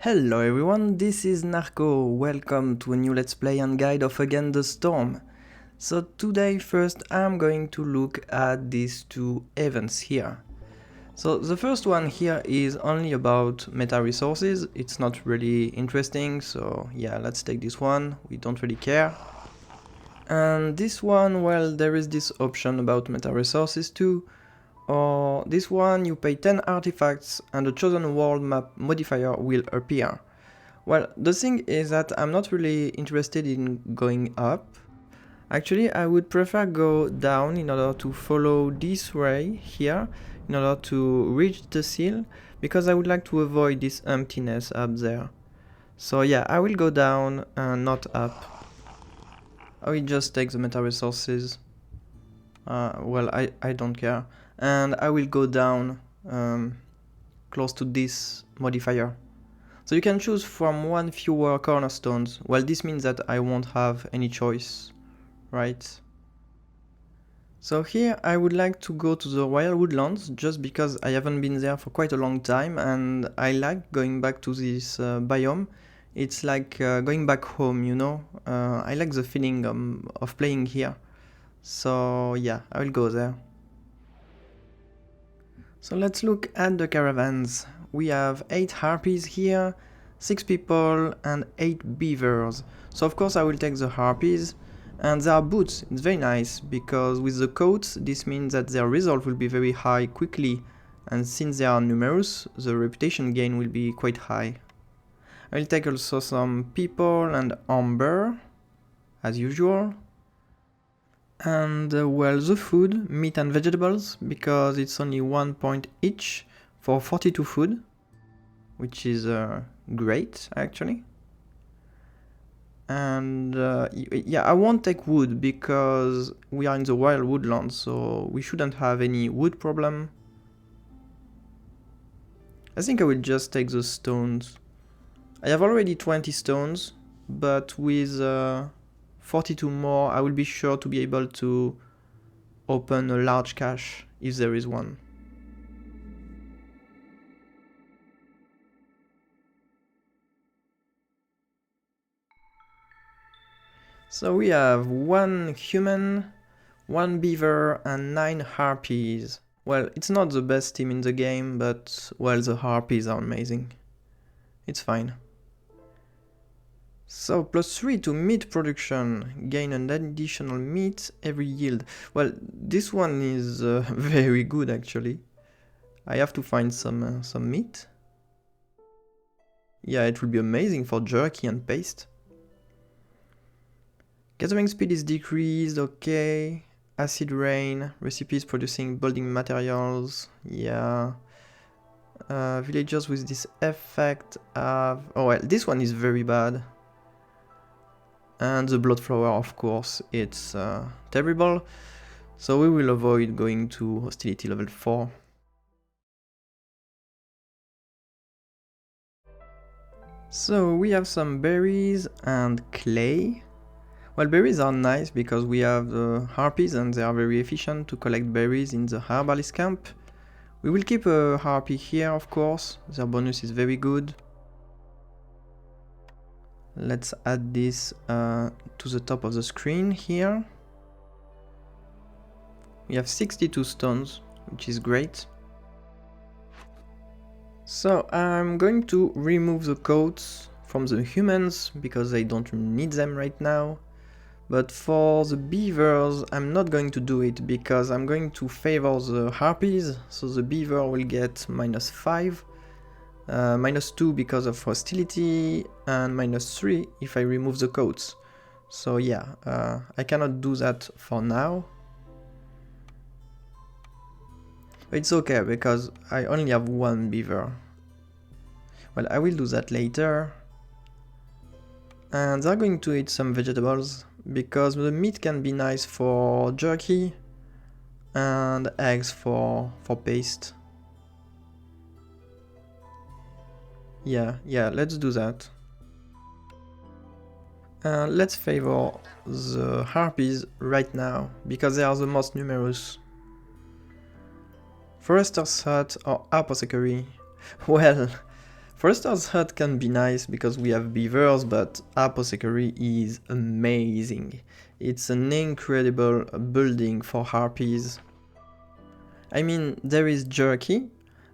Hello everyone, this is Narco. Welcome to a new Let's Play and guide of Again the Storm. So today first I'm going to look at these two events here. So the first one here is only about meta resources. It's not really interesting, so yeah, let's take this one. We don't really care. And this one, well, there is this option about meta resources too. Or this one, you pay 10 artifacts and a chosen world map modifier will appear. Well, the thing is that I'm not really interested in going up. Actually, I would prefer go down in order to follow this way here, in order to reach the seal, because I would like to avoid this emptiness up there. So yeah, I will go down and not up. I will just take the meta resources. Well, I don't care. And I will go down close to this modifier. So you can choose from one fewer cornerstones. Well, this means that I won't have any choice, right? So here I would like to go to the Royal Woodlands just because I haven't been there for quite a long time and I like going back to this biome. It's like going back home, you know? I like the feeling of playing here. So yeah, I will go there. So let's look at the caravans. We have 8 harpies here, 6 people and 8 beavers. So of course I will take the harpies. And their boots, it's very nice, because with the coats this means that their resolve will be very high quickly, and since they are numerous, the reputation gain will be quite high. I will take also some people and amber, as usual. And well, the food, meat and vegetables, because it's only 1 point each for 42 food, which is great actually. And yeah, I won't take wood because we are in the Royal Woodlands, so we shouldn't have any wood problem. I think I will just take the stones. I have already 20 stones, but with 42 more I will be sure to be able to open a large cache if there is one. So we have 1 human, 1 beaver and 9 harpies. Well, it's not the best team in the game, but well, the harpies are amazing. It's fine. So +3 to meat production, gain an additional meat every yield. Well, this one is very good actually. I have to find some meat. Yeah, it will be amazing for jerky and paste. Gathering speed is decreased, okay. Acid rain, recipes producing building materials, yeah. Villagers with this effect have... oh well, this one is very bad. And the blood flower, of course, it's terrible. So we will avoid going to hostility level 4. So we have some berries and clay. Well, berries are nice because we have the harpies and they are very efficient to collect berries in the herbalist camp. We will keep a harpy here, of course, their bonus is very good. Let's add this to the top of the screen here. We have 62 stones, which is great. So I'm going to remove the coats from the humans because they don't need them right now. But for the beavers, I'm not going to do it because I'm going to favor the harpies, so the beaver will get -5. -2 because of hostility, and -3 if I remove the coats. So yeah, I cannot do that for now. But it's okay, because I only have 1 beaver. Well, I will do that later. And they're going to eat some vegetables, because the meat can be nice for jerky, and eggs for paste. Yeah, let's do that. Let's favor the harpies right now, because they are the most numerous. Forester's hut or apothecary. Well, Forester's hut can be nice because we have beavers, but apothecary is amazing. It's an incredible building for harpies. I mean, there is jerky,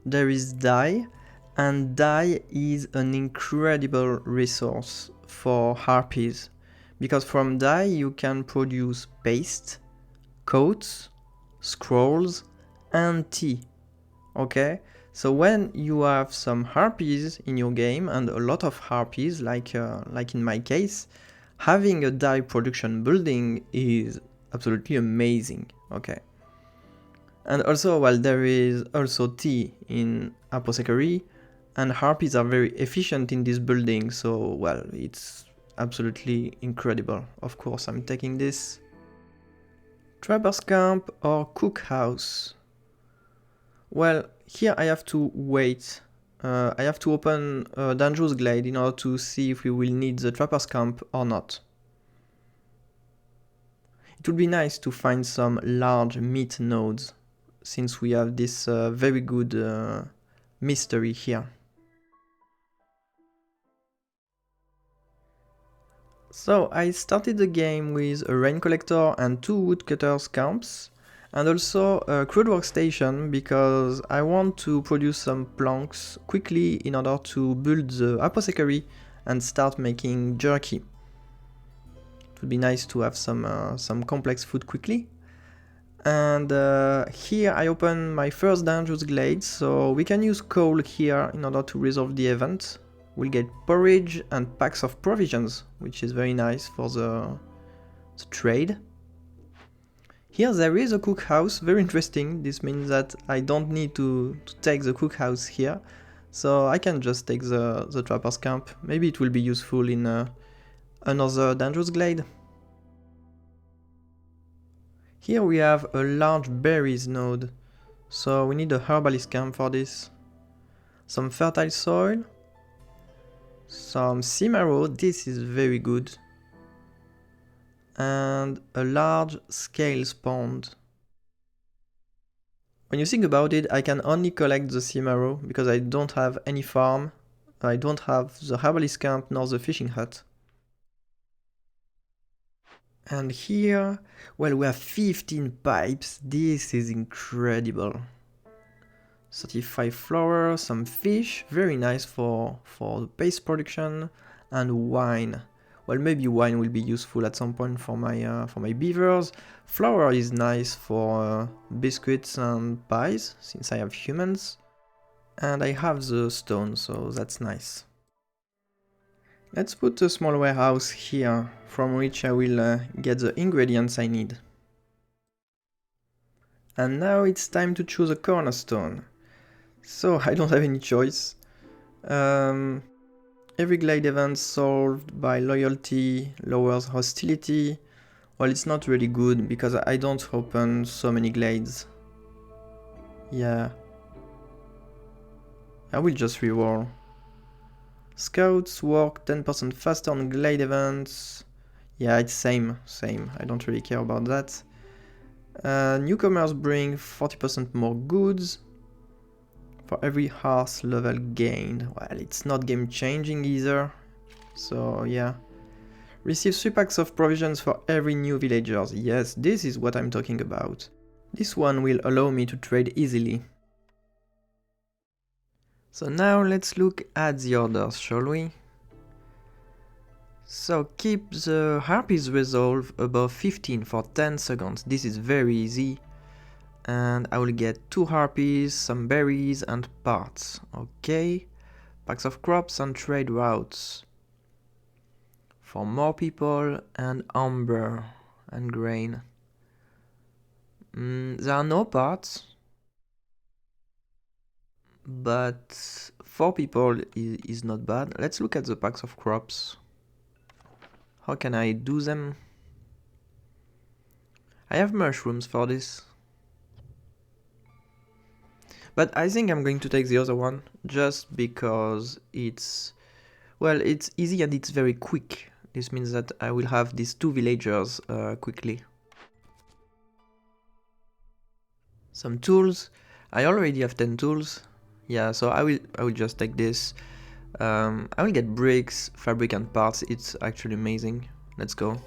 there is dye, and dye is an incredible resource for harpies. Because from dye you can produce paste, coats, scrolls, and tea. Okay? So when you have some harpies in your game, and a lot of harpies, like in my case, having a dye production building is absolutely amazing. Okay. And also, well, there is also tea in apothecary, and harpies are very efficient in this building, so, well, it's absolutely incredible. Of course, I'm taking this. Trapper's camp or cookhouse? Well, here I have to wait. I have to open a dangerous glade in order to see if we will need the trapper's camp or not. It would be nice to find some large meat nodes, since we have this very good mystery here. So I started the game with a rain collector and 2 woodcutters camps, and also a crude workstation because I want to produce some planks quickly in order to build the apothecary and start making jerky. It would be nice to have some complex food quickly. And here I open my first dangerous glade, so we can use coal here in order to resolve the event. We'll get porridge and packs of provisions, which is very nice for the trade. Here there is a cookhouse, very interesting. This means that I don't need to take the cookhouse here, so I can just take the trapper's camp. Maybe it will be useful in another dangerous glade. Here we have a large berries node, so we need a herbalist camp for this. Some fertile soil, some sea marrow, this is very good, and a large scales pond. When you think about it, I can only collect the sea marrow because I don't have any farm, I don't have the herbalist camp nor the fishing hut. And here, well, we have 15 pipes, this is incredible. 35 flowers, some fish, very nice for the paste production, and wine. Well, maybe wine will be useful at some point for my beavers. Flour is nice for biscuits and pies, since I have humans. And I have the stone, so that's nice. Let's put a small warehouse here, from which I will get the ingredients I need. And now it's time to choose a cornerstone. So I don't have any choice. Every glade event solved by loyalty lowers hostility. Well, it's not really good because I don't open so many glades. Yeah. I will just reroll. Scouts work 10% faster on glade events. Yeah, it's same. I don't really care about that. Newcomers bring 40% more goods for every hearth level gained. Well, it's not game changing either, so yeah. Receive 3 packs of provisions for every new villagers. Yes, this is what I'm talking about. This one will allow me to trade easily. So now let's look at the orders, shall we? So keep the Harpies resolve above 15 for 10 seconds. This is very easy. And I will get 2 harpies, some berries and parts. Okay. Packs of crops and trade routes. For more people and amber and grain. There are no parts. But 4 people is not bad. Let's look at the packs of crops. How can I do them? I have mushrooms for this. But I think I'm going to take the other one, just because it's, well, it's easy and it's very quick. This means that I will have these 2 villagers quickly. Some tools. I already have 10 tools. Yeah, so I will just take this. I will get bricks, fabric and parts, it's actually amazing. Let's go.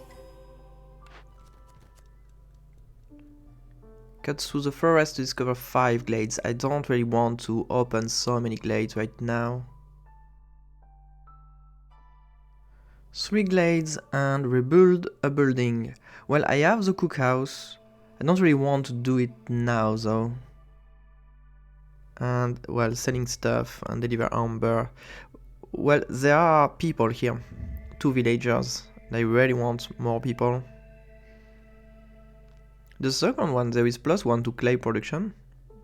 Cut through the forest to discover 5 glades. I don't really want to open so many glades right now. 3 glades and rebuild a building. Well, I have the cookhouse. I don't really want to do it now though. And, well, selling stuff and deliver amber. Well, there are people here. 2 villagers. I really want more people. The second one, there is +1 to clay production.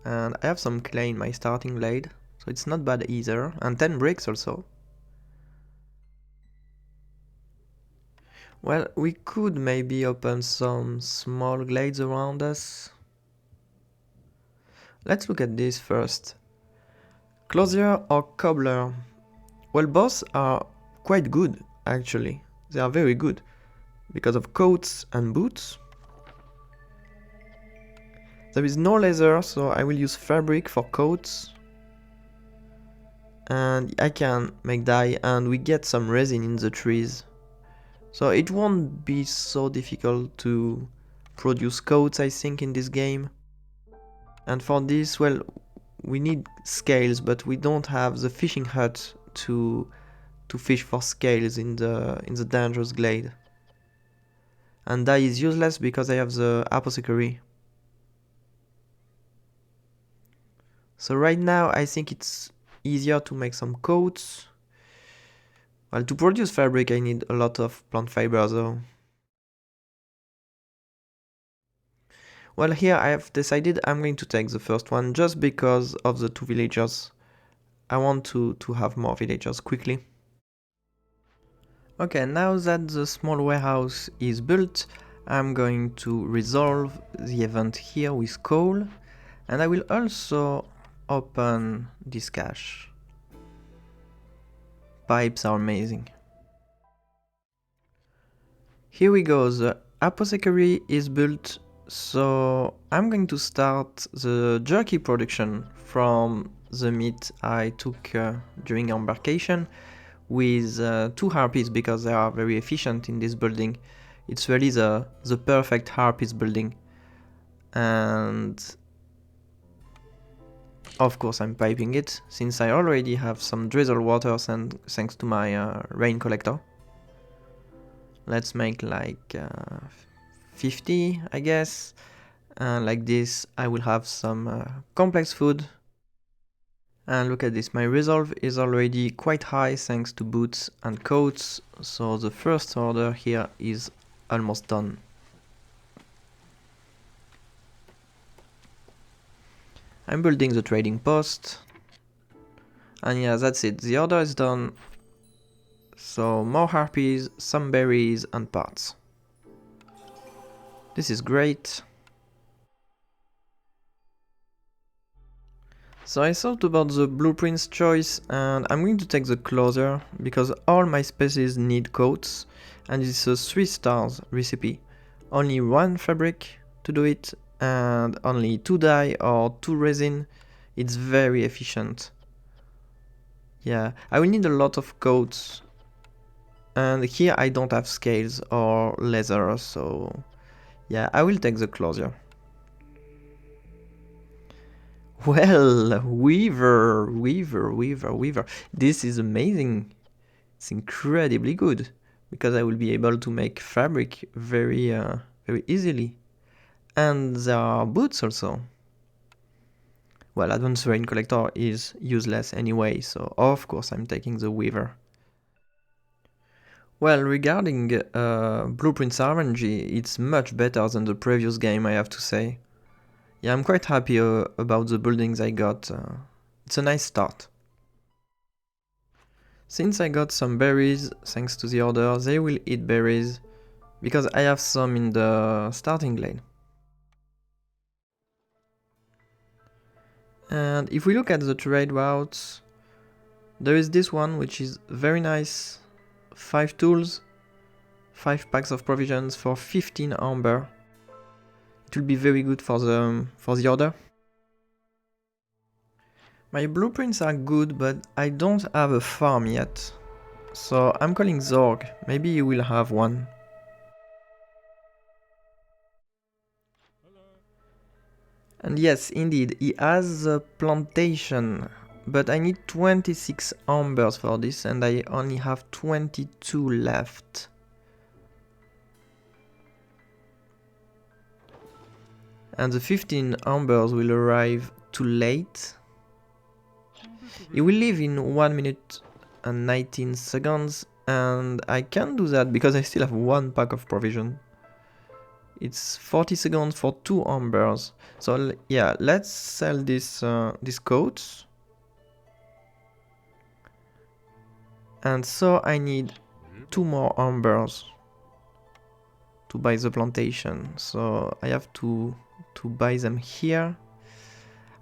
And I have some clay in my starting glade. So it's not bad either. And 10 bricks also. Well, we could maybe open some small glades around us. Let's look at this first. Clothier or cobbler? Well, both are quite good, actually. They are very good. Because of coats and boots. There is no leather, so I will use fabric for coats. And I can make dye, and we get some resin in the trees. So it won't be so difficult to produce coats, I think, in this game. And for this, well, we need scales, but we don't have the fishing hut to fish for scales in the dangerous glade. And dye is useless because I have the apothecary. So right now I think it's easier to make some coats. Well, to produce fabric I need a lot of plant fiber though. Well, here I have decided I'm going to take the first one just because of the 2 villagers. I want to have more villagers quickly. Okay, now that the small warehouse is built, I'm going to resolve the event here with coal, and I will also open this cache. Pipes are amazing. Here we go, the apothecary is built, so I'm going to start the jerky production from the meat I took during Embarkation with 2 harpies because they are very efficient in this building. It's really the perfect harpies building. And of course I'm piping it, since I already have some drizzle water thanks to my rain collector. Let's make like 50, I guess. And like this I will have some complex food. And look at this, my resolve is already quite high thanks to boots and coats, so the first order here is almost done. I'm building the trading post. And yeah, that's it, the order is done. So more harpies, some berries and parts. This is great. So I thought about the blueprints choice and I'm going to take the closer because all my species need coats and it's a 3 stars recipe. Only 1 fabric to do it and only 2 dye or 2 resin. It's very efficient. Yeah, I will need a lot of coats. And here I don't have scales or leather, so yeah, I will take the closure. Well, weaver. This is amazing. It's incredibly good because I will be able to make fabric very easily. And there are boots also. Well, advanced rain collector is useless anyway, so of course I'm taking the weaver. Well, regarding Blueprints RNG, it's much better than the previous game, I have to say. Yeah, I'm quite happy about the buildings I got. It's a nice start. Since I got some berries, thanks to the order, they will eat berries, because I have some in the starting glade. And if we look at the trade routes, there is this one which is very nice. 5 tools, 5 packs of provisions for 15 amber. It will be very good for the order. My blueprints are good, but I don't have a farm yet. So I'm calling Zorg, maybe you will have one. And yes, indeed, he has a plantation, but I need 26 ambers for this and I only have 22 left. And the 15 ambers will arrive too late. He will leave in 1 minute and 19 seconds, and I can't do that because I still have 1 pack of provision. It's 40 seconds for 2 ambers. So yeah, let's sell this these coats. And so I need 2 more ambers to buy the plantation. So I have to buy them here.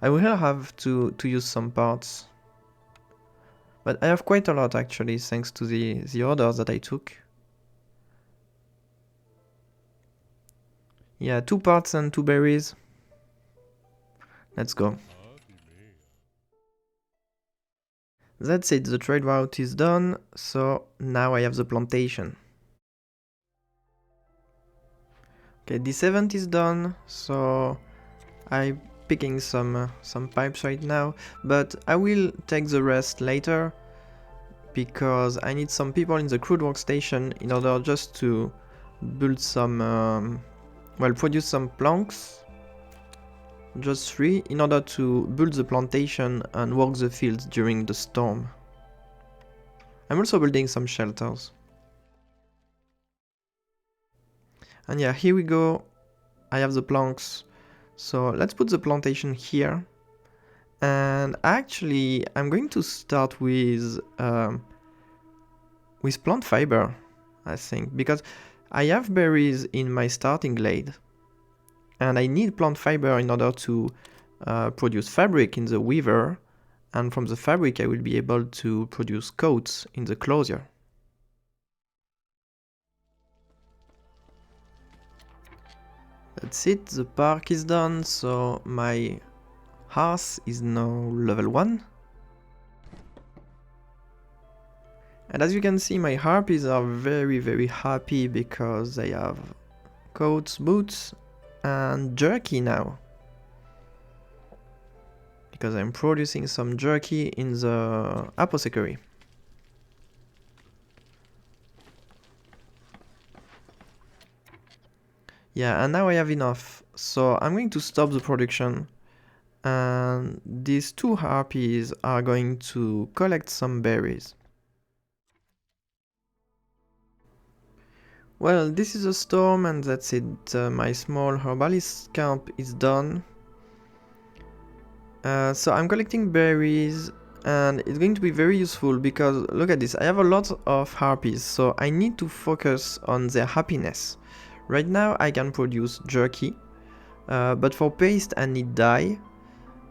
I will have to use some parts. But I have quite a lot actually, thanks to the orders that I took. Yeah, 2 parts and 2 berries. Let's go. That's it, the trade route is done, so now I have the plantation. Okay, this event is done, so I'm picking some pipes right now, but I will take the rest later because I need some people in the crude workstation in order just to build some, well, produce some planks, just 3, in order to build the plantation and work the fields during the storm. I'm also building some shelters. And yeah, here we go. I have the planks. So let's put the plantation here. And actually, I'm going to start with plant fiber, I think, because I have berries in my starting glade. And I need plant fiber in order to produce fabric in the weaver. And from the fabric, I will be able to produce coats in the clothier. That's it, the park is done, so my hearth is now level 1. And as you can see, my harpies are very happy because they have coats, boots, and jerky now. Because I'm producing some jerky in the apothecary. Yeah, and now I have enough, so I'm going to stop the production. And these 2 harpies are going to collect some berries. Well, this is a storm and that's it. My small herbalist camp is done. So I'm collecting berries and it's going to be very useful because look at this, I have a lot of harpies, so I need to focus on their happiness. Right now I can produce jerky, but for paste I need dye.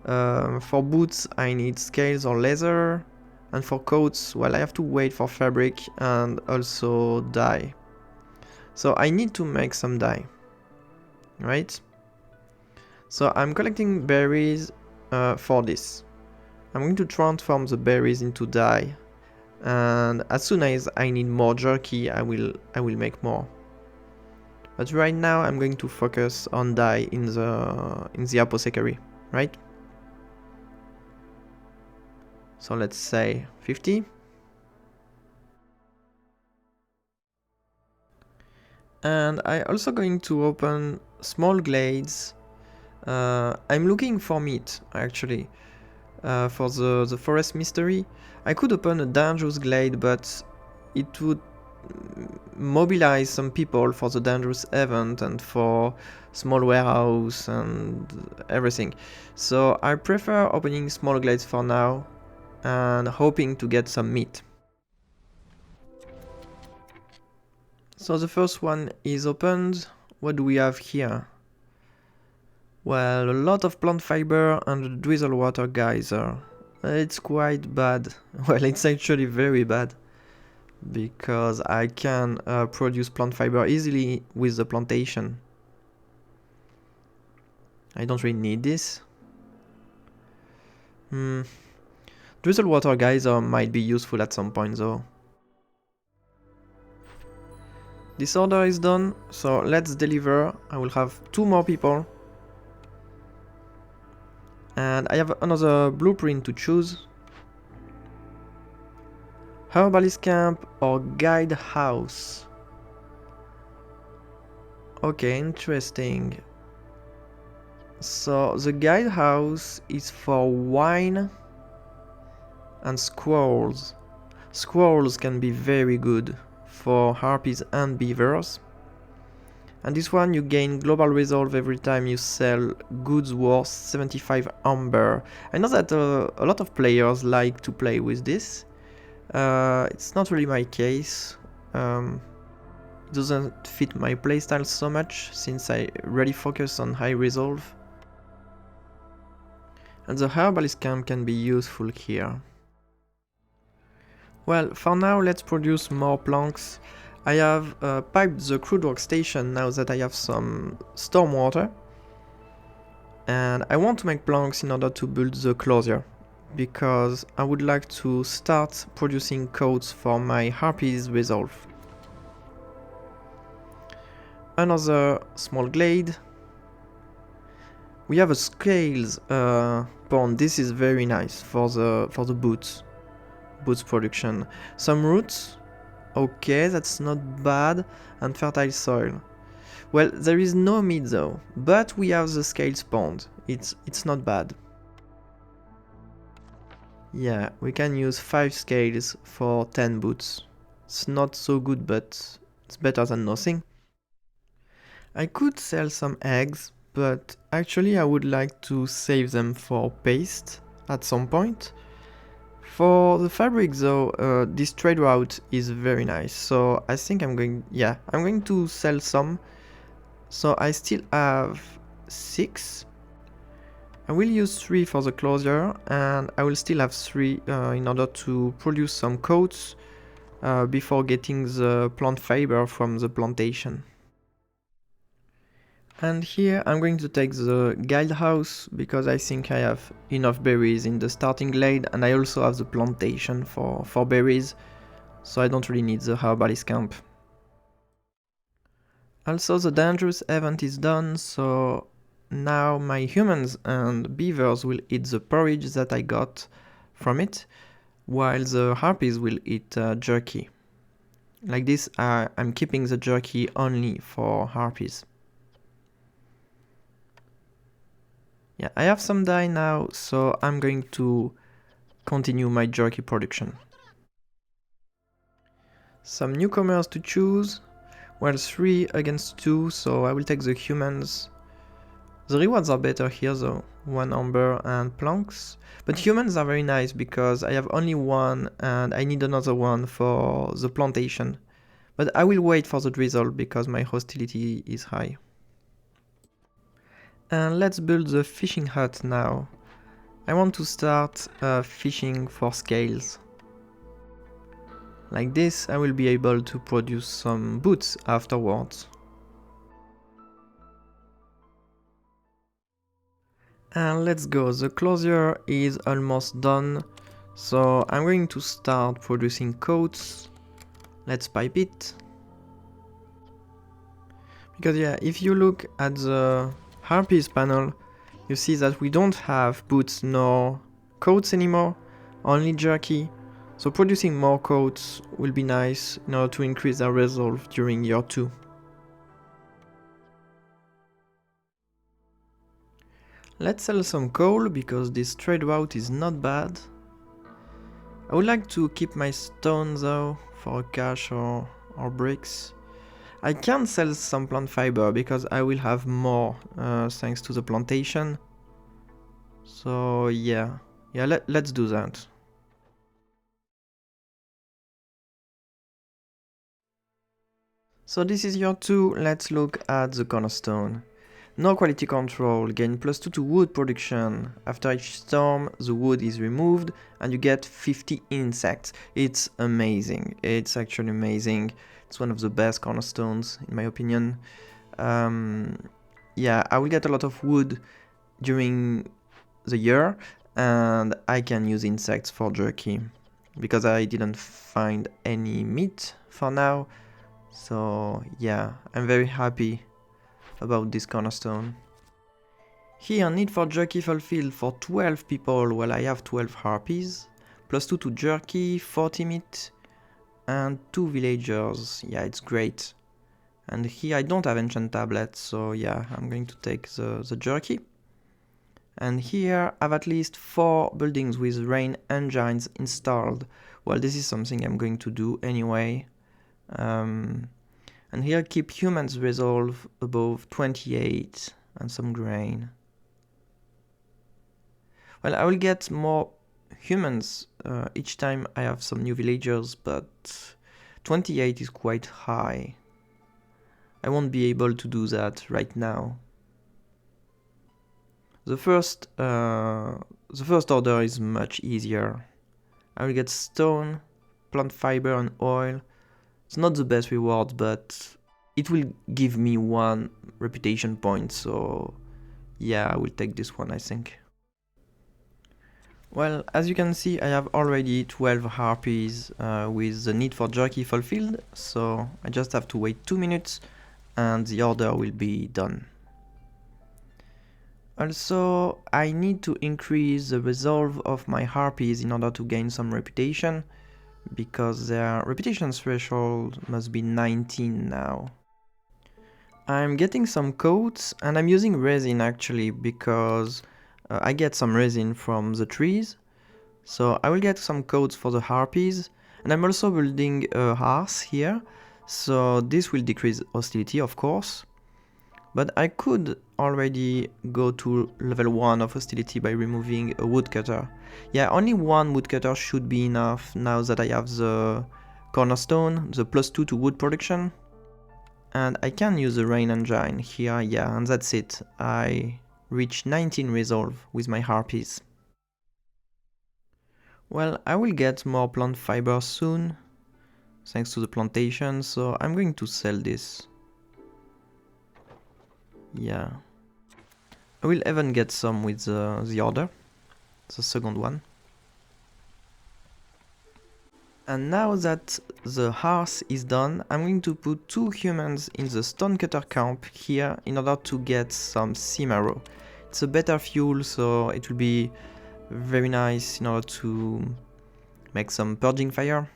For boots I need scales or leather, and for coats, well, I have to wait for fabric and also dye. So I need to make some dye, right? So I'm collecting berries for this. I'm going to transform the berries into dye, and as soon as I need more jerky, I will make more. But right now I'm going to focus on dye in the apothecary, right? So let's say 50. And I'm also going to open small glades. I'm looking for meat, actually, for the forest mystery. I could open a dangerous glade, but it would mobilize some people for the dangerous event and for small warehouse and everything. So I prefer opening small glades for now and hoping to get some meat. So the first one is opened. What do we have here? Well, a lot of plant fiber and a drizzle water geyser. It's quite bad. Well, it's actually very bad. Because I can produce plant fiber easily with the plantation. I don't really need this. Drizzle water geyser might be useful at some point though. This order is done, so let's deliver. I will have 2 more people. And I have another blueprint to choose. Herbalist camp or guide house. Okay, interesting. So the guide house is for wine and squirrels. Squirrels can be very good for harpies and beavers. And this one you gain global resolve every time you sell goods worth 75 amber. I know that a lot of players like to play with this. It's not really my case. It doesn't fit my playstyle so much since I really focus on high resolve. And the herbalist camp can be useful here. Well, for now let's produce more planks. I have piped the crude workstation now that I have some storm water. And I want to make planks in order to build the closure, because I would like to start producing coats for my harpies resolve. Another small glade. We have a scales pond. This is very nice for the boots production. Some roots. Okay, that's not bad. And fertile soil. Well, there is no meat though, but we have the scales pond. It's not bad. Yeah, we can use 5 scales for 10 boots. It's not so good, but it's better than nothing. I could sell some eggs, but actually I would like to save them for paste at some point. For the fabric though, this trade route is very nice, so I think I'm going to sell some. So I still have 6. I will use 3 for the closure, and I will still have 3 in order to produce some coats before getting the plant fiber from the plantation. And here I'm going to take the guide house, because I think I have enough berries in the starting glade, and I also have the plantation for berries, so I don't really need the herbalist camp. Also, the dangerous event is done, so now my humans and beavers will eat the porridge that I got from it, while the harpies will eat jerky. Like this, I'm keeping the jerky only for harpies. Yeah, I have some dye now, so I'm going to continue my jerky production. Some newcomers to choose. Well, 3 against 2, so I will take the humans. The rewards are better here though, 1 amber and planks. But humans are very nice because I have only 1 and I need another one for the plantation. But I will wait for the drizzle because my hostility is high. And let's build the fishing hut now. I want to start fishing for scales. Like this, I will be able to produce some boots afterwards. And let's go, the closure is almost done. So I'm going to start producing coats. Let's pipe it. Because yeah, if you look at the Harpies panel, you see that we don't have boots nor coats anymore, only jerky. So producing more coats will be nice in order to increase our resolve during year 2. Let's sell some coal because this trade route is not bad. I would like to keep my stone though for cash or bricks. I can sell some plant fiber because I will have more thanks to the plantation. So yeah, let's do that. So this is year 2, let's look at the cornerstone. No quality control, gain +2 to wood production. After each storm, the wood is removed and you get 50 insects. It's amazing, it's actually amazing. It's one of the best cornerstones in my opinion. Yeah, I will get a lot of wood during the year and I can use insects for jerky because I didn't find any meat for now. So yeah, I'm very happy about this cornerstone. Here, need for jerky fulfilled for 12 people, well I have 12 harpies, plus 2 to jerky, 40 meat, and 2 villagers. Yeah, it's great. And here I don't have enchant tablets, so yeah, I'm going to take the jerky. And here I have at least 4 buildings with rain engines installed. Well, this is something I'm going to do anyway. And here keep humans resolve above 28 and some grain. Well, I will get more humans each time I have some new villagers, but 28 is quite high. I won't be able to do that right now. The first order is much easier. I will get stone, plant fiber and oil. It's not the best reward, but it will give me 1 reputation point, so yeah, I will take this one, I think. Well, as you can see, I have already 12 harpies with the need for jerky fulfilled, so I just have to wait 2 minutes and the order will be done. Also, I need to increase the resolve of my harpies in order to gain some reputation, because their reputation threshold must be 19 now. I'm getting some coats and I'm using resin actually, because I get some resin from the trees. So I will get some coats for the harpies, and I'm also building a hearth here, so this will decrease hostility of course. But I could already go to level 1 of hostility by removing a woodcutter. Yeah, only 1 woodcutter should be enough now that I have the cornerstone, the +2 to wood production. And I can use the rain engine here, yeah, and that's it. I reach 19 resolve with my harpies. Well, I will get more plant fiber soon, thanks to the plantation, so I'm going to sell this. Yeah. I will even get some with the order, the second one. And now that the hearth is done, I'm going to put 2 humans in the stonecutter camp here in order to get some sea marrow. It's a better fuel, so it will be very nice in order to make some purging fire.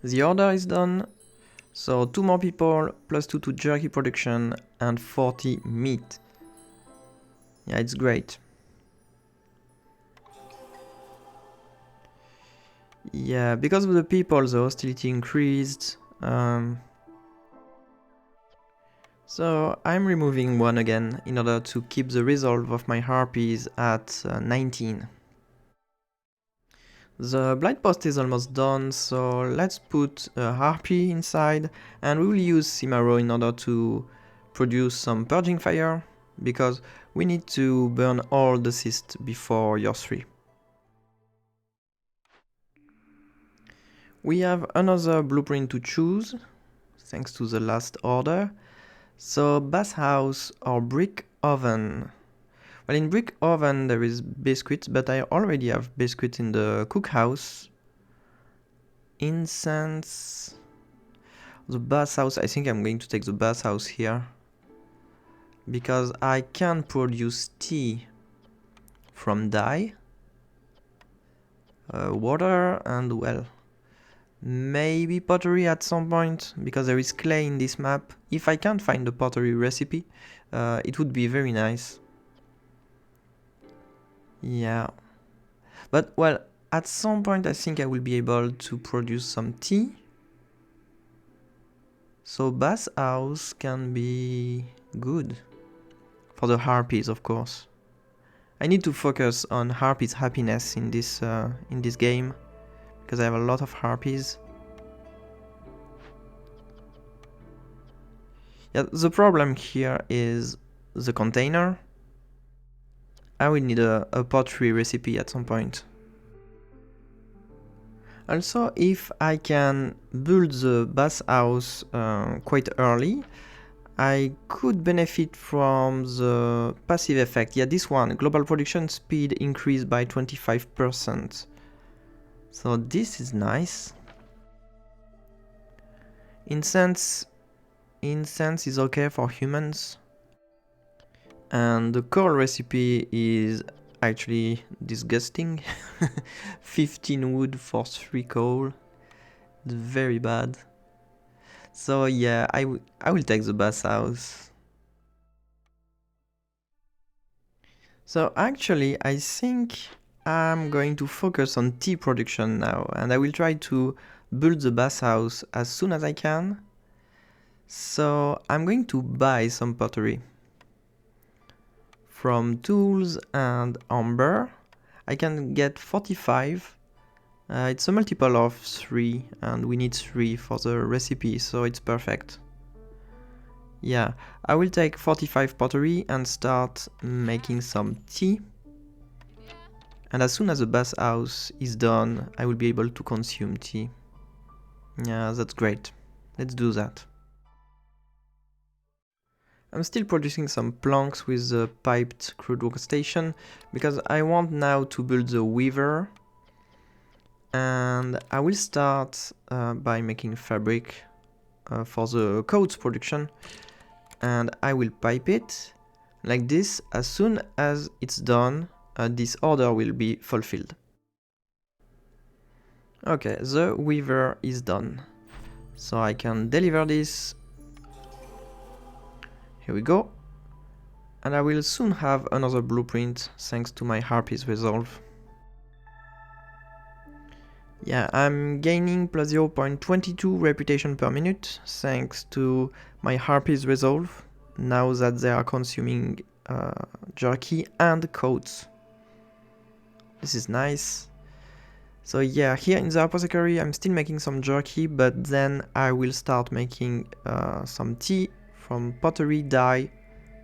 The order is done, so 2 more people, +2 to jerky production and 40 meat. Yeah, it's great. Yeah, because of the people, the hostility increased. So I'm removing 1 again in order to keep the resolve of my harpies at 19. The blight post is almost done, so let's put a harpy inside, and we will use Simaro in order to produce some purging fire, because we need to burn all the cyst before year 3. We have another blueprint to choose, thanks to the last order. So bathhouse or brick oven. Well, in brick oven there is biscuits, but I already have biscuits in the cookhouse. Incense. The bathhouse, I think I'm going to take the bathhouse here, because I can produce tea from dye, water, and well, maybe pottery at some point, because there is clay in this map. If I can't find the pottery recipe, it would be very nice. Yeah. But well, at some point I think I will be able to produce some tea. So bathhouse can be good. For the harpies, of course. I need to focus on harpies' happiness in this game, because I have a lot of harpies. Yeah, the problem here is the container. I will need a pottery recipe at some point. Also, if I can build the bathhouse quite early, I could benefit from the passive effect. Yeah, this one, global production speed increased by 25%. So this is nice. Incense is okay for humans. And the coal recipe is actually disgusting. 15 wood for 3 coal. It's very bad. So yeah, I will take the bathhouse. So actually, I think I'm going to focus on tea production now, and I will try to build the bathhouse as soon as I can. So I'm going to buy some pottery from tools and amber. I can get 45. It's a multiple of 3, and we need 3 for the recipe, so it's perfect. Yeah, I will take 45 pottery and start making some tea. And as soon as the bathhouse is done, I will be able to consume tea. Yeah, that's great. Let's do that. I'm still producing some planks with the piped crude workstation because I want now to build the weaver. And I will start by making fabric for the coats production. And I will pipe it like this. As soon as it's done, this order will be fulfilled. Okay, the weaver is done. So I can deliver this. Here we go. And I will soon have another blueprint thanks to my Harpies resolve. Yeah, I'm gaining plus 0.22 reputation per minute thanks to my Harpies resolve, now that they are consuming jerky and coats. This is nice. So yeah, here in the apothecary I'm still making some jerky, but then I will start making some tea from pottery, dye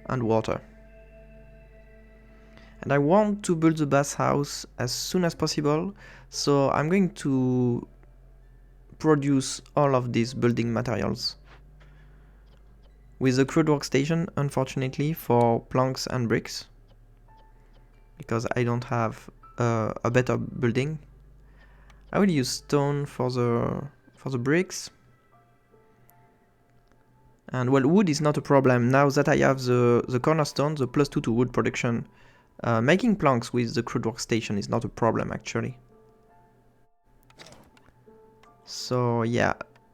and water. And I want to build the bathhouse as soon as possible, so I'm going to produce all of these building materials. With the crude workstation, unfortunately, for planks and bricks, because I don't have a better building. I will use stone for the bricks. And well, wood is not a problem. Now that I have the cornerstone, the +2 to wood production, making planks with the crude workstation is not a problem actually. So yeah,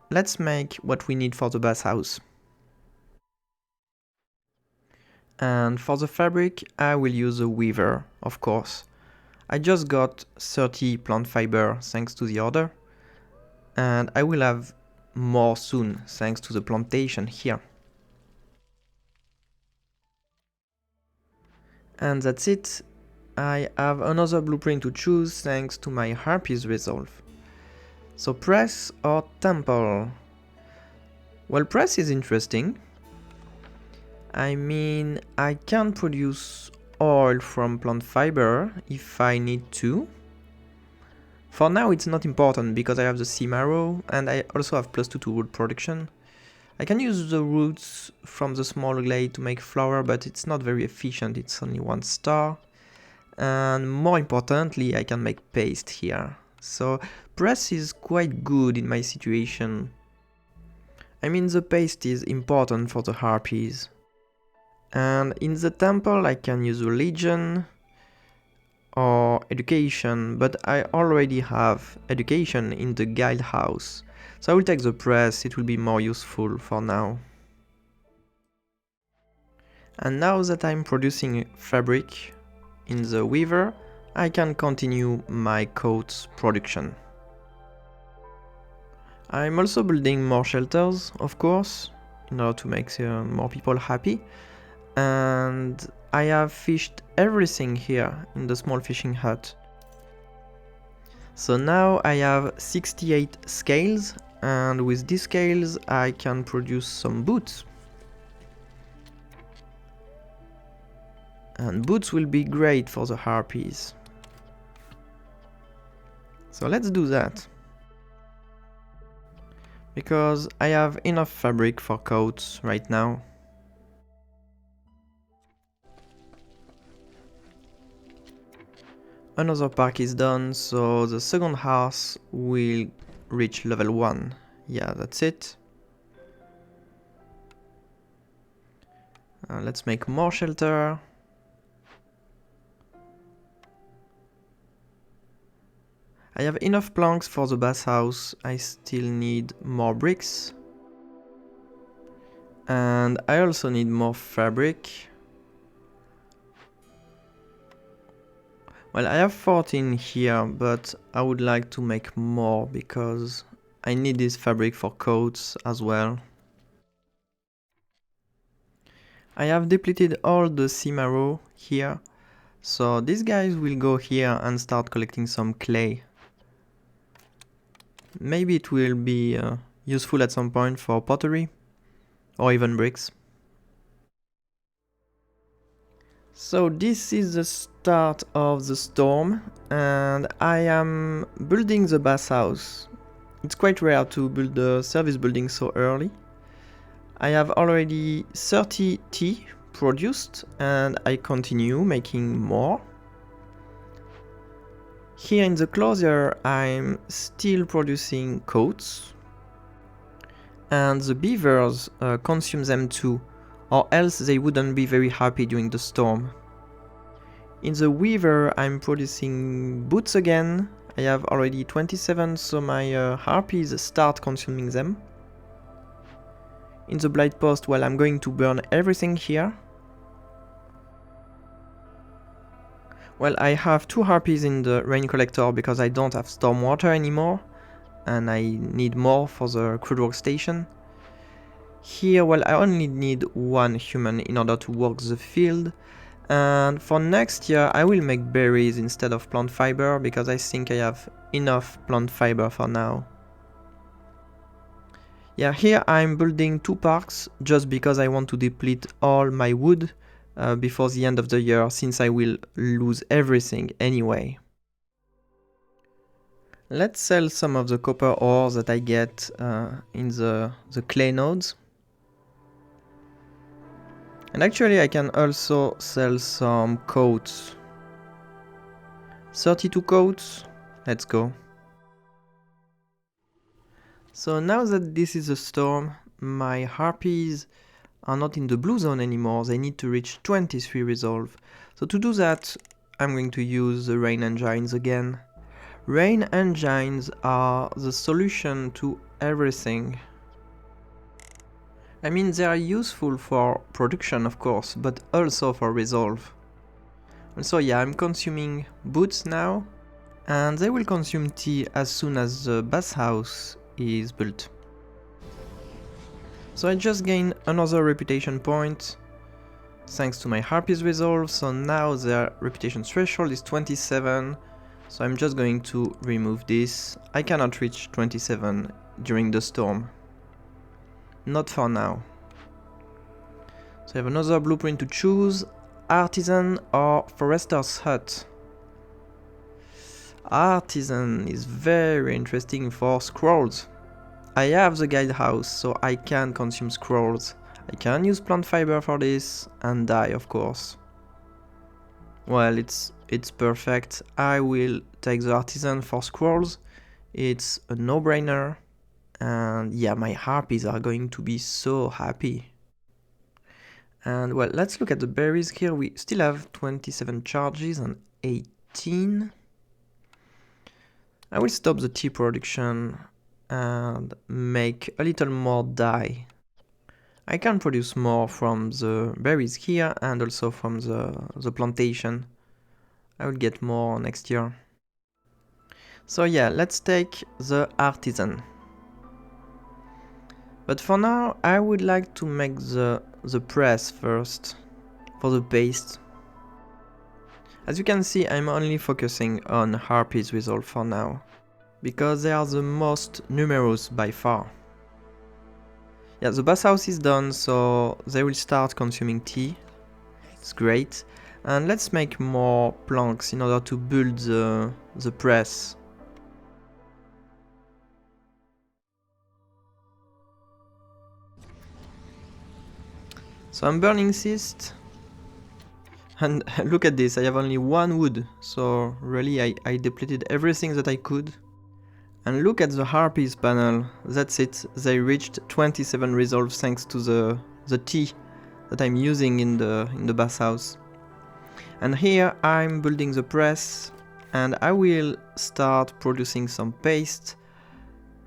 let's make what we need for the bathhouse. And for the fabric, I will use a weaver, of course. I just got 30 plant fiber thanks to the order. And I will have more soon thanks to the plantation here. And that's it. I have another blueprint to choose thanks to my Harpies resolve. So press or temple? Well, press is interesting. I mean, I can produce oil from plant fiber if I need to. For now it's not important because I have the sea marrow and I also have +2 to wood production. I can use the roots from the small glade to make flour, but it's not very efficient, it's only 1 star. And more importantly, I can make paste here. So press is quite good in my situation. I mean, the paste is important for the harpies. And in the temple I can use religion or education, but I already have education in the guild house. So I will take the press, it will be more useful for now. And now that I'm producing fabric in the weaver, I can continue my coats production. I'm also building more shelters, of course, in order to make more people happy. And I have fished everything here in the small fishing hut. So now I have 68 scales, and with these scales I can produce some boots. And boots will be great for the harpies. So let's do that. Because I have enough fabric for coats right now. another park is done, so the second house will reach level 1. Yeah, that's it. Let's make more shelter. I have enough planks for the bathhouse. I still need more bricks. And I also need more fabric. Well, I have 14 here, but I would like to make more because I need this fabric for coats as well. I have depleted all the sea marrow here, so these guys will go here and start collecting some clay. Maybe it will be useful at some point for pottery or even bricks. So this is the start of the storm and I am building the bathhouse. It's quite rare to build the service building so early. I have already 30 tea produced and I continue making more. Here in the closure I'm still producing coats. And the beavers consume them too, or else they wouldn't be very happy during the storm. In the weaver I'm producing boots again. I have already 27, so my harpies start consuming them. In the blight post, well, I'm going to burn everything here. Well, I have 2 harpies in the rain collector because I don't have storm water anymore and I need more for the crude workstation. Here, well, I only need 1 human in order to work the field. And for next year, I will make berries instead of plant fiber because I think I have enough plant fiber for now. Yeah, here I'm building 2 parks just because I want to deplete all my wood before the end of the year, since I will lose everything anyway. Let's sell some of the copper ore that I get in the clay nodes. And actually I can also sell some coats. 32 coats, let's go. So now that this is a storm, my harpies are not in the blue zone anymore, they need to reach 23 resolve. So to do that, I'm going to use the rain engines again. Rain engines are the solution to everything. I mean, they are useful for production of course, but also for resolve. And so yeah, I'm consuming boots now, and they will consume tea as soon as the bathhouse is built. So I just gained another reputation point thanks to my harpies resolve, so now their reputation threshold is 27, so I'm just going to remove this. I cannot reach 27 during the storm. Not for now. So I have another blueprint to choose, artisan or forester's hut. Artisan is very interesting for scrolls. I have the guide house, so I can consume scrolls. I can use plant fiber for this, and dye of course. Well, it's perfect. I will take the artisan for scrolls. It's a no-brainer. And yeah, my harpies are going to be so happy. And well, let's look at the berries here. We still have 27 charges and 18. I will stop the tea production and make a little more dye. I can produce more from the berries here and also from the plantation. I will get more next year. So yeah, let's take the artisan. But for now, I would like to make the press first for the paste. As you can see, I'm only focusing on harpies resolve for now, because they are the most numerous by far. Yeah, the bathhouse is done, so they will start consuming tea. It's great. And let's make more planks in order to build the press. So I'm burning cyst. And look at this, I have only one wood, so really I depleted everything that I could. And look at the Harpies panel, that's it, they reached 27 resolve thanks to the tea that I'm using in the bathhouse. And here I'm building the press, and I will start producing some paste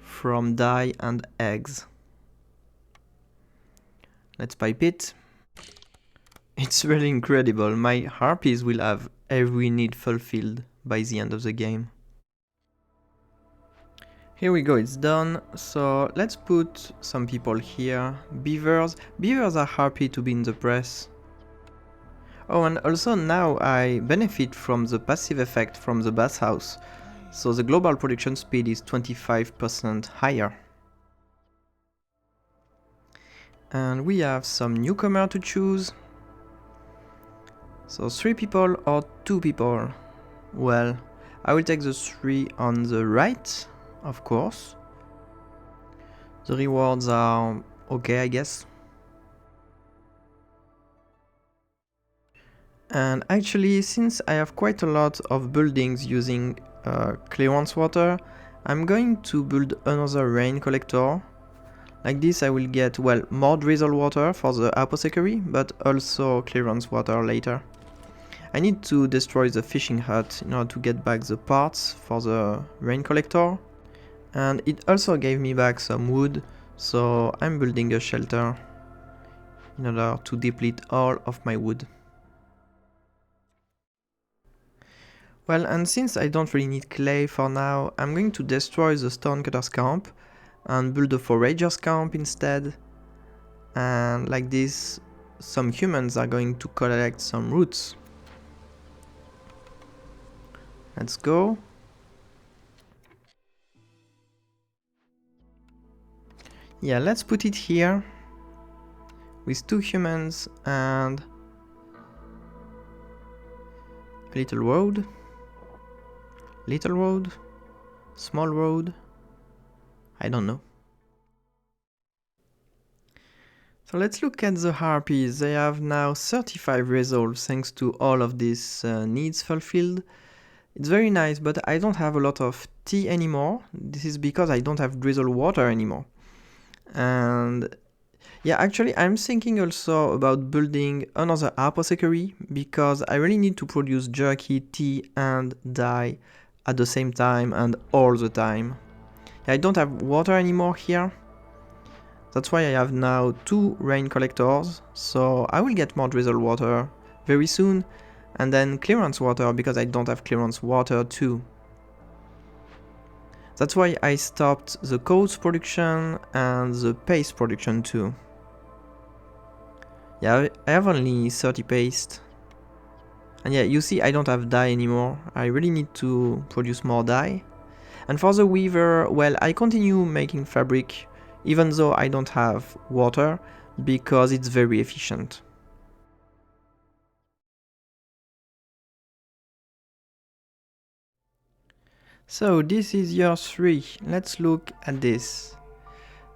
from dye and eggs. Let's pipe it. It's really incredible, my harpies will have every need fulfilled by the end of the game. Here we go, it's done. So let's put some people here. Beavers. Beavers are happy to be in the press. Oh, and also now I benefit from the passive effect from the bathhouse. So the global production speed is 25% higher. And we have some newcomer to choose. So 3 people or 2 people? Well, I will take the 3 on the right, of course. The rewards are okay, I guess. And actually, since I have quite a lot of buildings using clearance water, I'm going to build another rain collector. Like this I will get, well, more drizzle water for the apothecary, but also clearance water later. I need to destroy the fishing hut in order to get back the parts for the rain collector. And it also gave me back some wood, so I'm building a shelter in order to deplete all of my wood. Well, and since I don't really need clay for now, I'm going to destroy the stonecutter's camp and build a forager's camp instead. And like this, some humans are going to collect some roots. Let's go. Yeah, let's put it here with 2 humans and a little road. Little road, small road, I don't know. So let's look at the harpies. They have now 35 resolve thanks to all of these needs fulfilled. It's very nice, but I don't have a lot of tea anymore. This is because I don't have drizzle water anymore. And yeah, actually I'm thinking also about building another apothecary because I really need to produce jerky, tea and dye at the same time and all the time. I don't have water anymore here. That's why I have now 2 rain collectors, so I will get more drizzle water very soon, and then clearance water because I don't have clearance water too. That's why I stopped the coats production and the paste production too. Yeah, I have only 30 paste. And yeah, you see I don't have dye anymore. I really need to produce more dye. And for the weaver, well, I continue making fabric even though I don't have water because it's very efficient. So this is year 3. Let's look at this.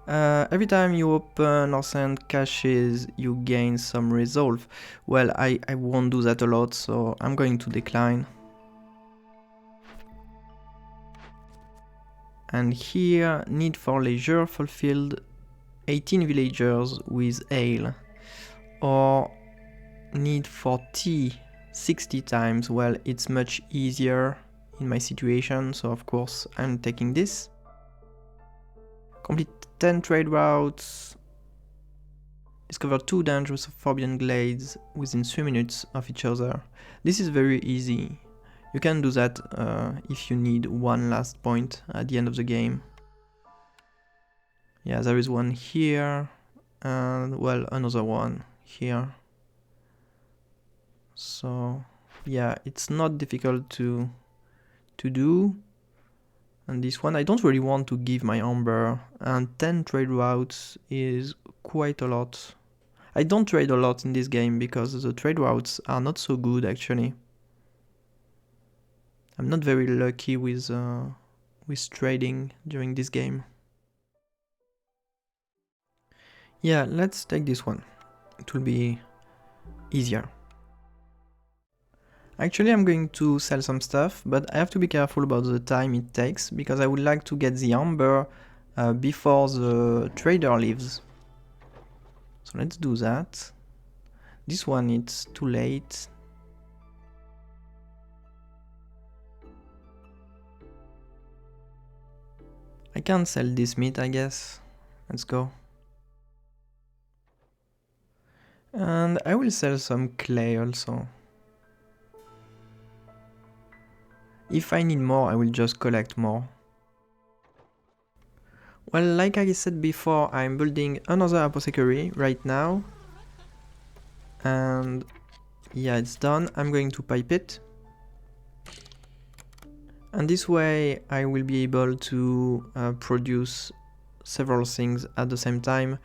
Every time you open or send caches, you gain some resolve. Well, I won't do that a lot, so I'm going to decline. And here, need for leisure fulfilled 18 villagers with ale. Or need for tea 60 times. Well, it's much easier in my situation, so of course I'm taking this. Complete 10 trade routes. Discover 2 dangerous forbidden glades within 3 minutes of each other. This is very easy. You can do that if you need one last point at the end of the game. Yeah, there is one here, and well, another one here. So yeah, it's not difficult to do. And this one, I don't really want to give my amber, and 10 trade routes is quite a lot. I don't trade a lot in this game because the trade routes are not so good actually. I'm not very lucky with trading during this game. Yeah, let's take this one. It will be easier. Actually, I'm going to sell some stuff, but I have to be careful about the time it takes because I would like to get the amber before the trader leaves. So let's do that. This one, it's too late. I can't sell this meat, I guess. Let's go. And I will sell some clay also. If I need more, I will just collect more. Well, like I said before, I'm building another apothecary right now. And yeah, it's done. I'm going to pipe it. And this way I will be able to produce several things at the same time.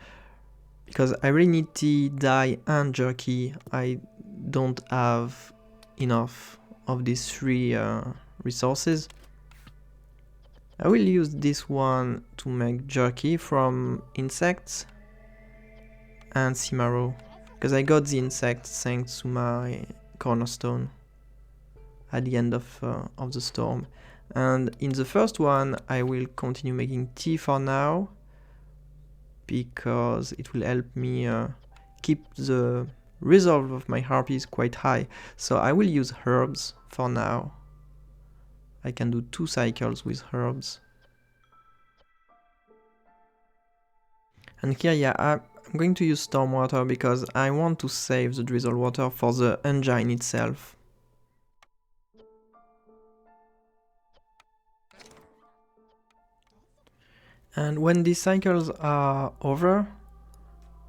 Because I really need tea, dye and jerky. I don't have enough of these three resources. I will use this one to make jerky from insects and sea marrow, because I got the insects thanks to my cornerstone at the end of the storm. And in the first one I will continue making tea for now, because it will help me keep the resolve of my harpies quite high. So I will use herbs for now. I can do 2 cycles with herbs. And here, yeah, I'm going to use storm water because I want to save the drizzle water for the engine itself. And when these cycles are over,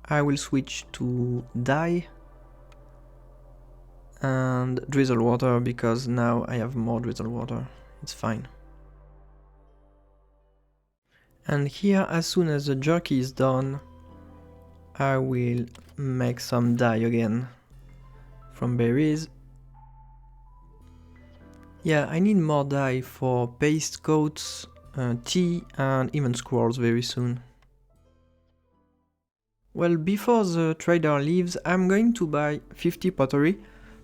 I will switch to dye and drizzle water, because now I have more drizzle water. It's fine. And here, as soon as the jerky is done, I will make some dye again from berries. Yeah, I need more dye for paste coats, tea and even scrolls very soon. Well, before the trader leaves, I'm going to buy 50 pottery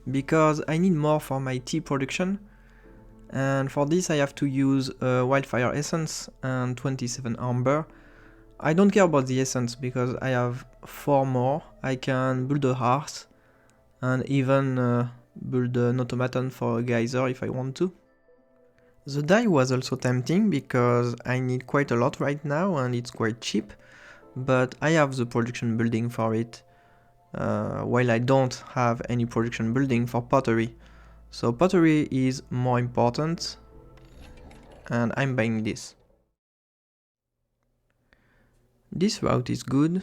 because I need more for my tea production. And for this I have to use wildfire essence and 27 amber. I don't care about the essence because I have 4 more. I can build a hearth and even build an automaton for a geyser if I want to. The dye was also tempting because I need quite a lot right now and it's quite cheap, but I have the production building for it, while I don't have any production building for pottery. So pottery is more important and I'm buying this. This route is good.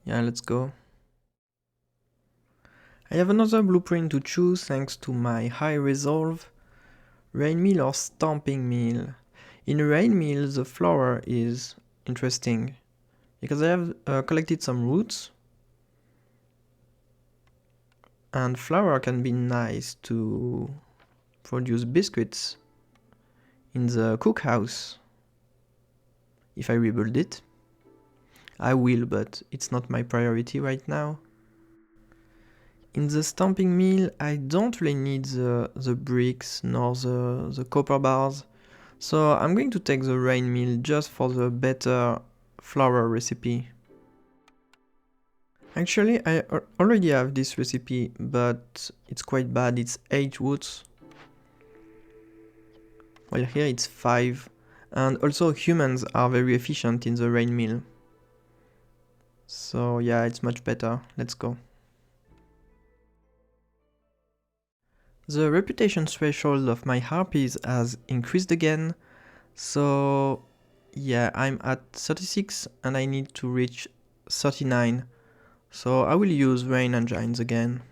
Yeah, let's go. I have another blueprint to choose thanks to my high resolve. Rain mill or stamping mill. In rain mill the flower is interesting because I have collected some roots, and flour can be nice to produce biscuits in the cookhouse. If I rebuild it, I will, but it's not my priority right now. In the stamping mill, I don't really need the bricks nor the copper bars, so I'm going to take the rain mill just for the better flour recipe. Actually, I already have this recipe, but it's quite bad. It's 8 woods. Well, here it's 5. And also humans are very efficient in the rain mill. So yeah, it's much better. Let's go. The reputation threshold of my harpies has increased again. So yeah, I'm at 36 and I need to reach 39. So I will use rain engines again.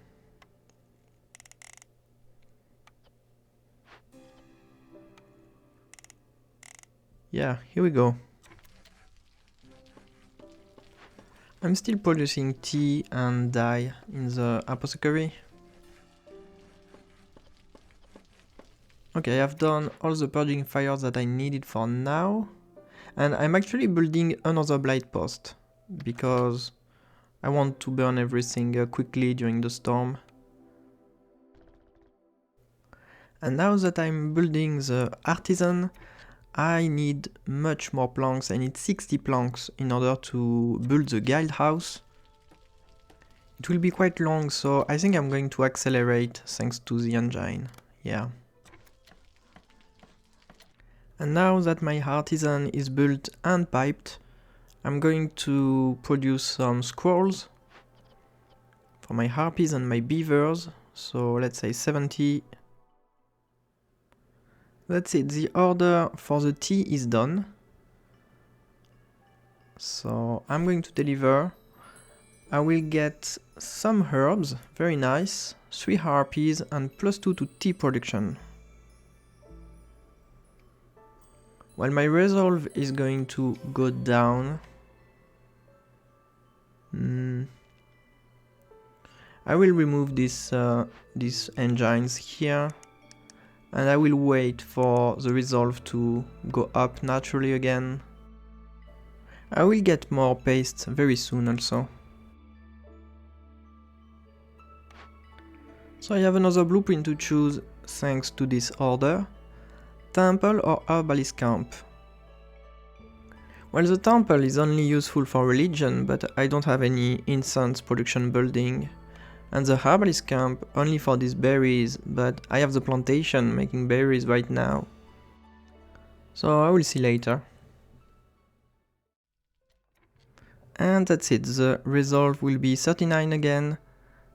Yeah, here we go. I'm still producing tea and dye in the apothecary. Okay, I've done all the purging fires that I needed for now. And I'm actually building another blight post, because I want to burn everything quickly during the storm. And now that I'm building the artisan, I need much more planks. I need 60 planks in order to build the guild house. It will be quite long, so I think I'm going to accelerate thanks to the engine. Yeah. And now that my artisan is built and piped, I'm going to produce some scrolls for my harpies and my beavers. So let's say 70. That's it, the order for the tea is done. So I'm going to deliver. I will get some herbs, very nice, 3 harpies and +2 to tea production. Well, my resolve is going to go down. I will remove these engines here, and I will wait for the resolve to go up naturally again. I will get more paste very soon also. So I have another blueprint to choose thanks to this order. Temple or herbalist camp? Well, the temple is only useful for religion, but I don't have any incense production building. And the herbalist camp only for these berries, but I have the plantation making berries right now. So I will see later. And that's it, the resolve will be 39 again,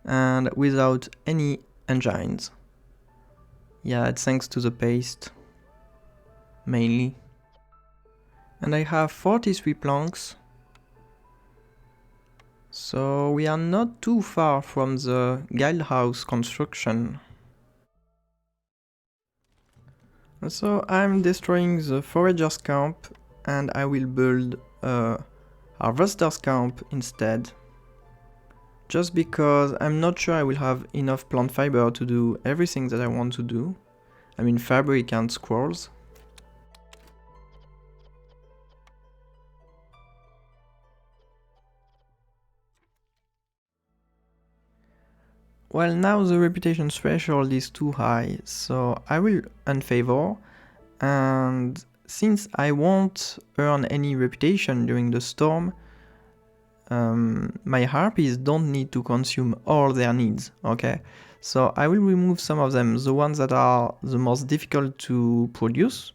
and without any engines. Yeah, it's thanks to the paste, mainly. And I have 43 planks. So we are not too far from the guild house construction. So I'm destroying the forager's camp and I will build a harvester's camp instead. Just because I'm not sure I will have enough plant fiber to do everything that I want to do. I mean fabric and scrolls. Well, now the reputation threshold is too high, so I will unfavor, and since I won't earn any reputation during the storm, my harpies don't need to consume all their needs, okay? So I will remove some of them, the ones that are the most difficult to produce.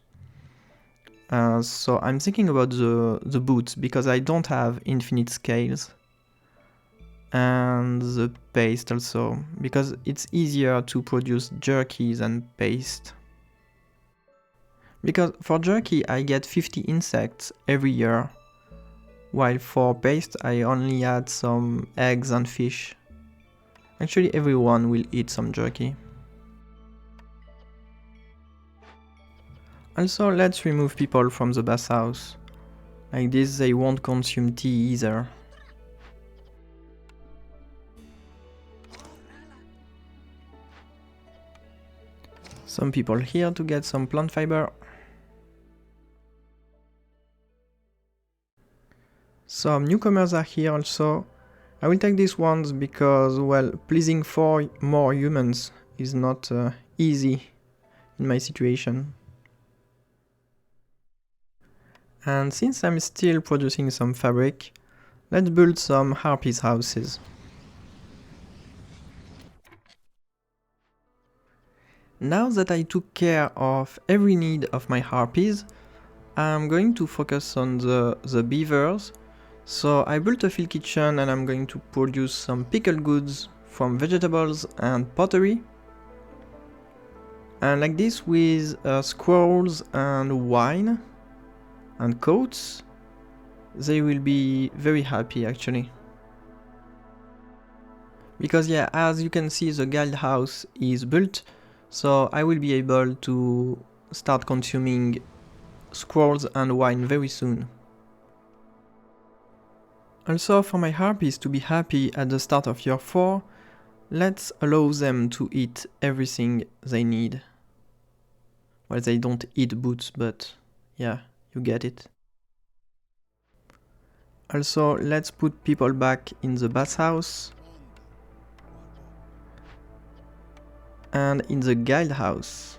So I'm thinking about the boots, because I don't have infinite scales. And the paste also, because it's easier to produce jerky than paste. Because for jerky I get 50 insects every year, while for paste I only add some eggs and fish. Actually everyone will eat some jerky. Also let's remove people from the bathhouse. Like this they won't consume tea either. Some people here to get some plant fiber. Some newcomers are here also. I will take these ones because, well, pleasing 4 more humans is not easy in my situation. And since I'm still producing some fabric, let's build some harpies houses. Now that I took care of every need of my harpies, I'm going to focus on the beavers. So I built a field kitchen and I'm going to produce some pickled goods from vegetables and pottery. And like this with squirrels and wine and coats, they will be very happy actually. Because yeah, as you can see the guild house is built, so I will be able to start consuming scrolls and wine very soon. Also for my harpies to be happy at the start of year 4, let's allow them to eat everything they need. Well, they don't eat boots, but yeah, you get it. Also, let's put people back in the bathhouse and in the guild house.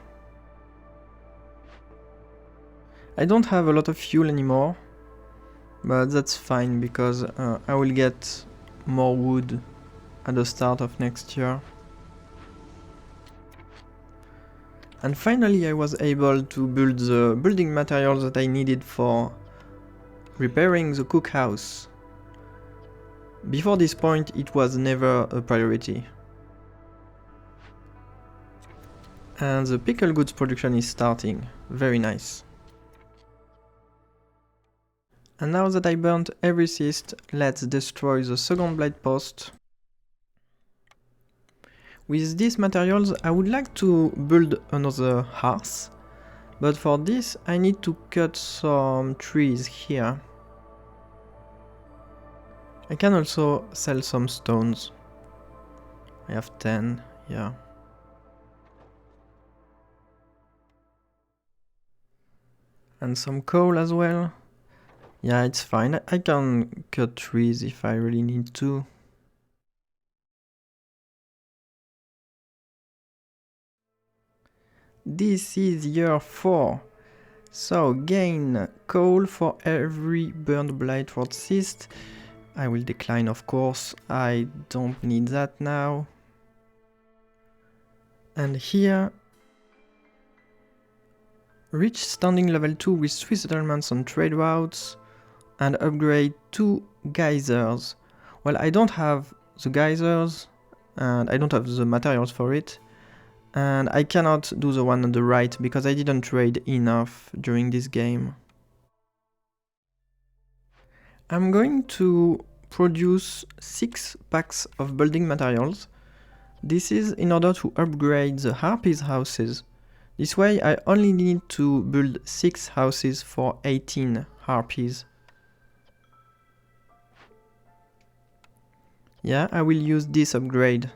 I don't have a lot of fuel anymore, but that's fine because I will get more wood at the start of next year. And finally I was able to build the building materials that I needed for repairing the cookhouse. Before this point it was never a priority. And the pickle goods production is starting. Very nice. And now that I burnt every cyst, let's destroy the second blade post. With these materials I would like to build another hearth, but for this I need to cut some trees here. I can also sell some stones. I have 10, yeah. And some coal as well. Yeah, it's fine. I can cut trees if I really need to. This is year 4. So gain coal for every burned blade for cyst. I will decline, of course. I don't need that now. And here, reach standing level 2 with 3 settlements on trade routes and upgrade 2 geysers. Well, I don't have the geysers and I don't have the materials for it. And I cannot do the one on the right because I didn't trade enough during this game. I'm going to produce 6 packs of building materials. This is in order to upgrade the Harpies houses. This way I only need to build 6 houses for 18 Harpies. Yeah, I will use this upgrade.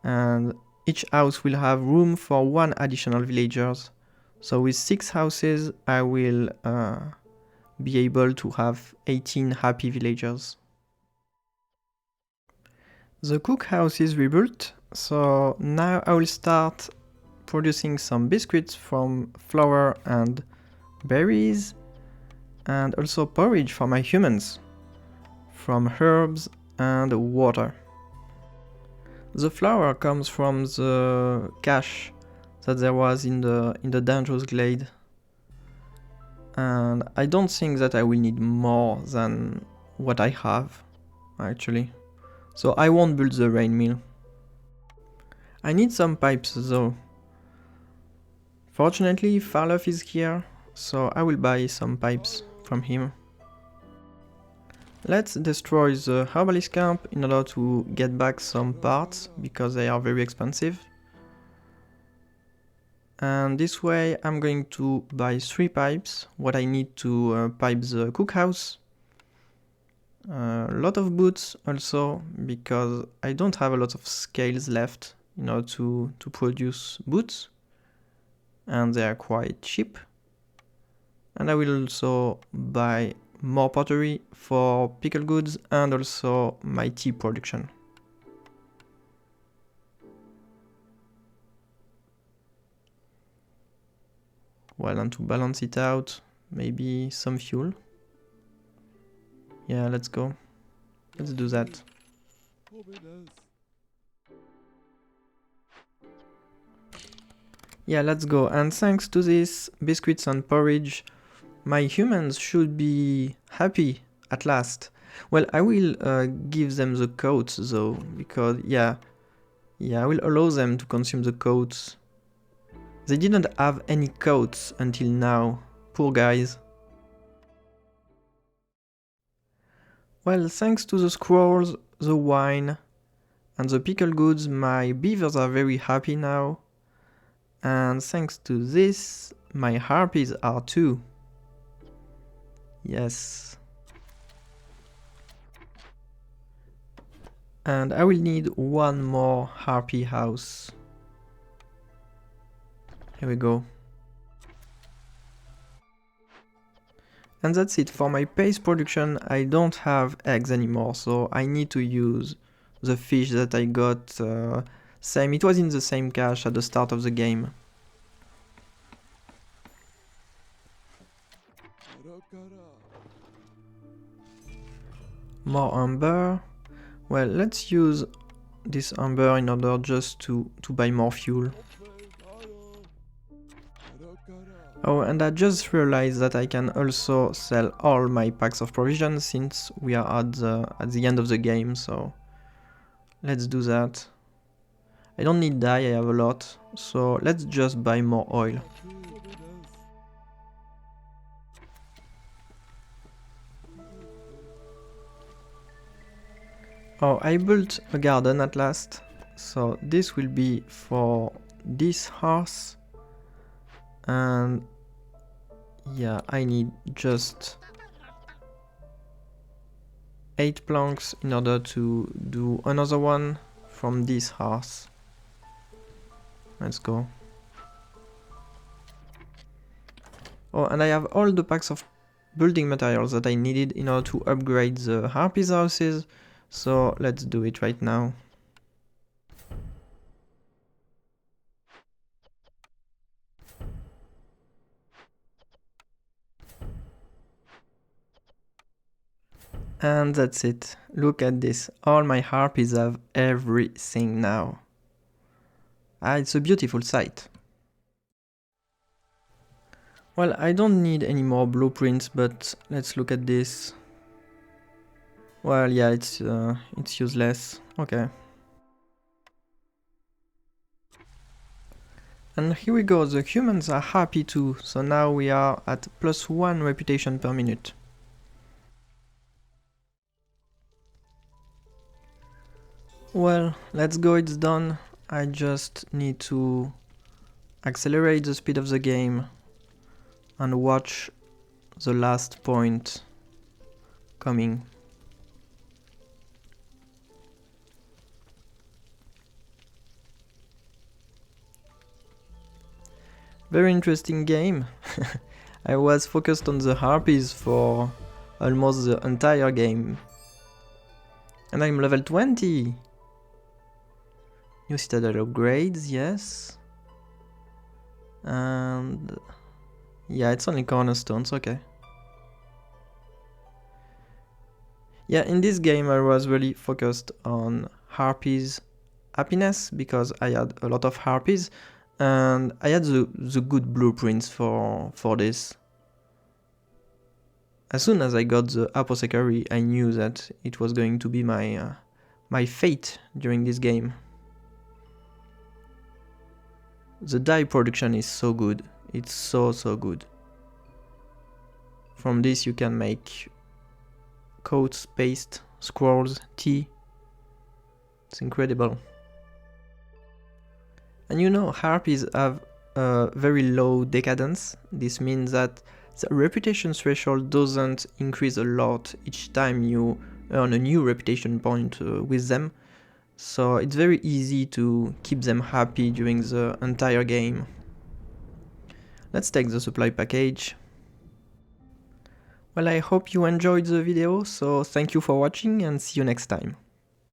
And each house will have room for 1 additional villagers. So with 6 houses I will be able to have 18 happy villagers. The cookhouse is rebuilt, so now I will start producing some biscuits from flour and berries, and also porridge for my humans, from herbs and water. The flour comes from the cache that there was in the dangerous glade. And I don't think that I will need more than what I have, actually. So I won't build the rain mill. I need some pipes though. Fortunately, Farloff is here, so I will buy some pipes from him. Let's destroy the herbalist camp in order to get back some parts, because they are very expensive. And this way I'm going to buy 3 pipes, what I need to pipe the cookhouse. A lot of boots also, because I don't have a lot of scales left in order to produce boots. And they are quite cheap. And I will also buy more pottery for pickle goods and also my tea production. Well, and to balance it out, maybe some fuel. Yeah, let's go. Let's do that. Yeah, let's go. And thanks to this biscuits and porridge, my humans should be happy at last. Well, I will give them the coats though, because yeah, I will allow them to consume the coats. They didn't have any coats until now. Poor guys. Well, thanks to the squirrels, the wine, and the pickle goods, my beavers are very happy now. And thanks to this, my harpies are too. Yes. And I will need 1 more harpy house. Here we go. And that's it. For my paste production, I don't have eggs anymore, so I need to use the fish that I got. It was in the same cache at the start of the game. More amber. Well, let's use this amber in order just to buy more fuel. Oh, and I just realized that I can also sell all my packs of provisions since we are at the end of the game, so let's do that. I don't need dye, I have a lot, so let's just buy more oil. Oh, I built a garden at last, so this will be for this horse, and yeah, I need just 8 planks in order to do another one from this horse. Let's go. Oh, and I have all the packs of building materials that I needed in order to upgrade the Harpies houses, so let's do it right now. And that's it. Look at this. All my Harpies have everything now. Ah, it's a beautiful sight. Well, I don't need any more blueprints, but let's look at this. Well, yeah, it's useless. Okay. And here we go, the humans are happy too, so now we are at +1 reputation per minute. Well, let's go, it's done. I just need to accelerate the speed of the game and watch the last point coming. Very interesting game. I was focused on the Harpies for almost the entire game. And I'm level 20! New citadel upgrades, yes. And yeah, it's only Cornerstones, okay. Yeah, in this game I was really focused on Harpies happiness because I had a lot of Harpies and I had the good blueprints for this. As soon as I got the apothecary, I knew that it was going to be my fate during this game. The dye production is so good. It's so good. From this you can make coats, paste, scrolls, tea. It's incredible. And you know, Harpies have a very low decadence. This means that the reputation threshold doesn't increase a lot each time you earn a new reputation point with them. So it's very easy to keep them happy during the entire game. Let's take the supply package. Well, I hope you enjoyed the video, so thank you for watching and see you next time.